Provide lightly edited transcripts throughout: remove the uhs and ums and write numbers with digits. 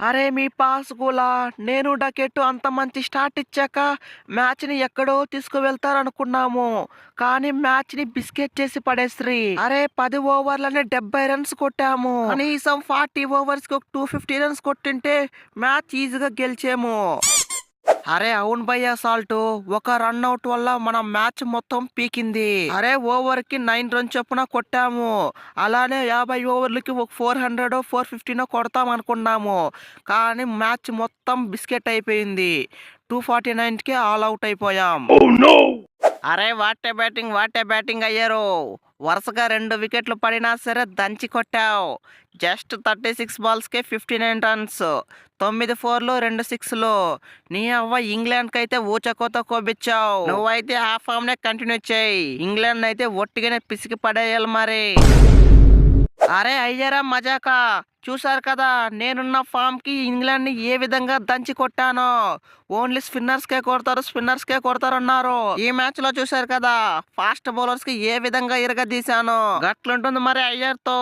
అరే మీ పాసుగులా నేను డకెట్టు అంత మంచి స్టార్ట్ ఇచ్చాక మ్యాచ్ ని ఎక్కడో తీసుకువెళ్తారనుకున్నాము. కానీ మ్యాచ్ ని బిస్కెట్ చేసి పడేస్త్రీ. అరే 10 ఓవర్లనే 70 రన్స్ కొట్టాము. కనీసం 40 ఓవర్స్ కి ఒక 250 రన్స్ కొట్టింటే మ్యాచ్ ఈజీగా గెలిచేము. అరే అవును భయ్యా సాల్ట్. ఒక రన్అట్ వల్ల మన మ్యాచ్ మొత్తం పీకింది. అరే ఓవర్ కి 9 రన్ చొప్పున కొట్టాము. అలానే 50 ఓవర్లకి ఒక 400 450 కొడతాం అనుకున్నాము. కానీ మ్యాచ్ మొత్తం బిస్కెట్ అయిపోయింది. 249 కి ఆల్ అవుట్ అయిపోయాం. అరే వాటే బ్యాటింగ్ అయ్యారు. వరుసగా 2 వికెట్లు పడినా సరే దంచి కొట్టావు. జస్ట్ 36 బాల్స్ కే 59 రన్స్, 9 ఫోర్లు 2 సిక్స్లు. నీ అవ్వ ఇంగ్లాండ్ కి అయితే ఊచకోత కోపించావు. నువ్వైతే ఆ ఫామ్ నే కంటిన్యూ చేయి. ఇంగ్లాండ్ అయితే ఒట్టిగానే పిసికి పడేయాలి మరి. అరే అయ్యారా మజాకా. చూసారు కదా నేనున్న ఫామ్ కి ఇంగ్లాండ్ ని ఏ విధంగా దంచి కొట్టానో. ఓన్లీ స్పిన్నర్స్ కే కొడతారు అన్నారు. ఈ మ్యాచ్ లో చూసారు కదా ఫాస్ట్ బౌలర్స్ కి ఏ విధంగా ఇరగదీశాను. గట్లుంటుంది మరి అయ్యర్ తో.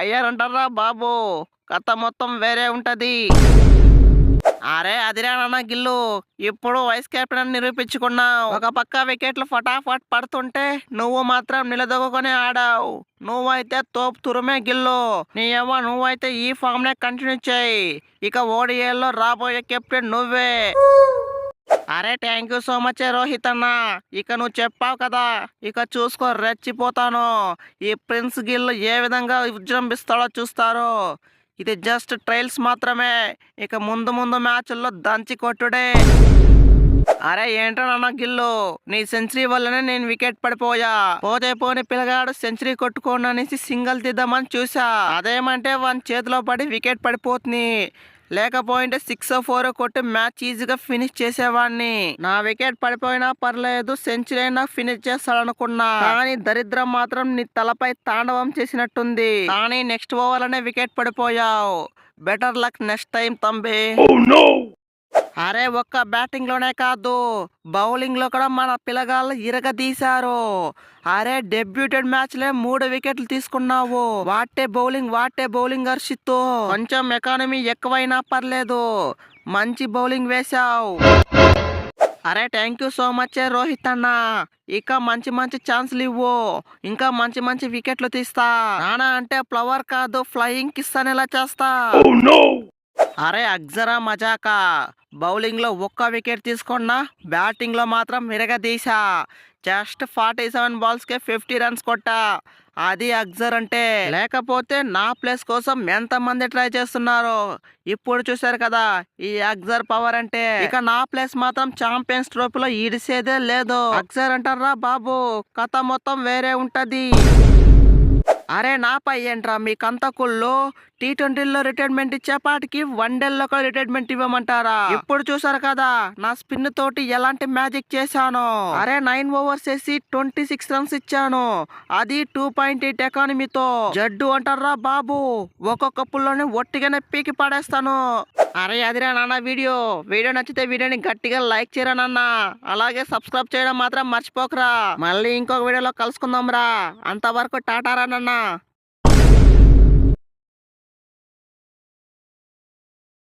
అయ్యర్ అంటారా బాబు, కథ మొత్తం వేరే ఉంటది. అరే అదిరా నాన్న గిల్లు, ఇప్పుడు వైస్ కెప్టెన్ అని నిరూపించుకున్నావు. ఒక పక్క వికెట్లు ఫటాఫట్ పడుతుంటే నువ్వు మాత్రం నిలదొక్కుని ఆడావు. నువ్వైతే తోపు తురుమే గిల్లు. నీ అవ్వ నువ్వైతే ఈ ఫామ్ నే కంటిన్యూ చేయి. ఇక ఓడిఏల్లో రాబోయే కెప్టెన్ నువ్వే. అరే thank you so much Rohit అన్న. ఇక నువ్వు చెప్పావు కదా, ఇక చూసుకో రెచ్చిపోతాను. ఈ ప్రిన్స్ గిల్ ఏ విధంగా విజృంభిస్తాడో చూస్తారు. ఇది జస్ట్ ట్రయల్స్ మాత్రమే. ఇక ముందు ముందు మ్యాచ్ల్లో దంచి కొట్టుడే. అరే ఏంట్రా నాన్న గిల్లు, నీ సెంచరీ వల్లనే నేను వికెట్ పడిపోయా. పోతే పోని పిల్లగాడు సెంచరీ కొట్టుకోండి అనేసి సింగల్ తీద్దామని చూసా. అదేమంటే వాని చేతిలో పడి వికెట్ పడిపోతుంది. లేకపోయింటే 6 4 కొట్టి మ్యాచ్ ఈజీగా ఫినిష్ చేసేవాడిని. నా వికెట్ పడిపోయినా పర్లేదు, సెంచరీ అయినా ఫినిష్ చేస్తాడనుకున్నా. కానీ దరిద్రం మాత్రం నీ తలపై తాండవం చేసినట్టుంది. కానీ నెక్స్ట్ ఓవర్లోనే వికెట్ పడిపోయావు. బెటర్ లక్ నెక్స్ట్ టైం తంబి. అరే ఒక్క బ్యాటింగ్ లోనే కాదు, బౌలింగ్ లో కూడా మన పిల్లగాళ్ళు ఇరగదీశారు. అరే డెబ్యూటెడ్ మ్యాచ్ లే 3 వికెట్లు తీసుకున్నావు. What a bowling Harshit. కొంచెం ఎకానమీ ఎక్కువైనా పర్లేదు, మంచి బౌలింగ్ వేశావు. అరే thank you so much Rohit అన్న. ఇక మంచి మంచి ఛాన్స్లు ఇవ్వు. ఇంకా మంచి మంచి వికెట్లు తీస్తా. నానా అంటే ఫ్లవర్ కాదు, ఫ్లయింగ్ కిస్ అనేలా చేస్తా. అరే అగ్జరా మజాకా. బౌలింగ్ లో ఒక్క వికెట్ తీసుకున్నా, బ్యాటింగ్ లో మాత్రం మిరగదీశా. జస్ట్ 47 బాల్స్ కే 50 రన్స్ కొట్టా. అది అగ్జర్ అంటే. లేకపోతే నా ప్లేస్ కోసం ఎంత మంది ట్రై చేస్తున్నారు. ఇప్పుడు చూసారు కదా ఈ అగ్జర్ పవర్ అంటే. ఇక నా ప్లేస్ మాత్రం ఛాంపియన్స్ ట్రోఫీలో ఇడిసేదే లేదు. అగ్జర్ అంటారా బాబు, కథ మొత్తం వేరే ఉంటది. అరే నాపై ఏంట్రా మీకంత కుళ్ళు. T20లో రిటైర్మెంట్ ఇచ్చేపాటికి వన్డేల్లో కూడా రిటైర్మెంట్ ఇవ్వమంటారా? ఇప్పుడు చూసారు కదా నా స్పిన్ తోటి ఎలాంటి మ్యాజిక్ చేశాను. అరే 9 ఓవర్స్ వేసి 26 రన్స్ ఇచ్చాను. అది 2.8 ఎకానమీతో. జడ్డు అంటారా బాబు, ఒక్కొక్క పుల్లోనే ఒట్టిగానే పీకి పడేస్తాను. అరే అదిరా నాన్న వీడియో నచ్చితే వీడియోని గట్టిగా లైక్ చేయరా నాన్న. అలాగే సబ్స్క్రైబ్ చేయడం మాత్రం మర్చిపోకరా. మళ్ళీ ఇంకొక వీడియోలో కలుసుకుందాం రా. అంతవరకు టాటారా నాన్న.